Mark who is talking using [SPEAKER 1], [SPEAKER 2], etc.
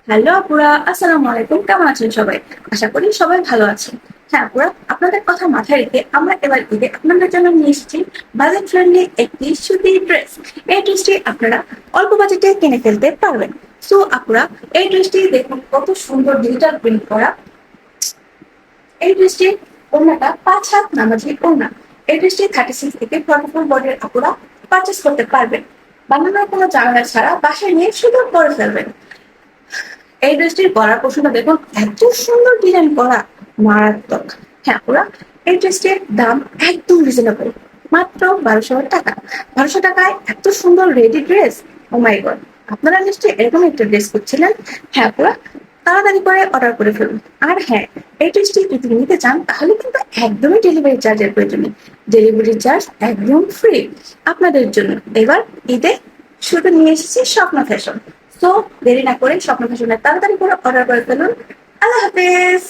[SPEAKER 1] Hello আপুরা, আসসালামু আলাইকুম। কেমন আছেন সবাই? আশা করি সবাই ভালো আছেন। হ্যাঁ আপুরা, আপনাদের কথা মাথায় রেখে আমরা এবার ঈদে আপনাদের জন্য নিয়ে এসেছি বাজেট ফ্রেন্ডলি একটি সুতির ড্রেস। এই ড্রেসটি আপনারা অল্প বাজেটে কিনে ফেলতে পারবেন। সো আপুরা, এই ড্রেসটি দেখুন কত সুন্দর ডিজিটাল প্রিন্ট করা। এই ড্রেসটির ওড়নাটা 5 হাত নামাজি ওড়না। এই ড্রেসটি 36 থেকে 44 বডির আপুরা পারচেস করতে পারবেন। বানানোর কোনো ঝামেলা ছাড়া বাসায় নিয়ে শুধু পরে ফেলবেন। এই ড্রেসটির গলার পোর্শনটা দেখুন, এত সুন্দর ডিজাইন করা, মারাত্মক। হ্যাঁ পুরা, এই ড্রেসটির দাম একদম রিজনেবল, মাত্র 1200 টাকা। 1200 টাকায় এত সুন্দর রেডি ড্রেস! ও মাই গড, আপনারা নিশ্চয়ই এরকম একটা ড্রেস করছিলেন। হ্যাঁ পুরা, তাড়াতাড়ি করে অর্ডার করে ফেলুন। আর হ্যাঁ, এই ড্রেসটি যদি নিতে চান তাহলে কিন্তু একদমই ডেলিভারি চার্জের প্রয়োজন নেই। ডেলিভারি চার্জ একদম ফ্রি আপনাদের জন্য। এবার ঈদে শুধু নিয়ে এসেছি স্বপ্ন ফ্যাশন। সো দেরি না করে স্বপ্ন ফ্যাশনে তাড়াতাড়ি করে অর্ডার করে ফেলুন। আল্লাহ হাফেজ।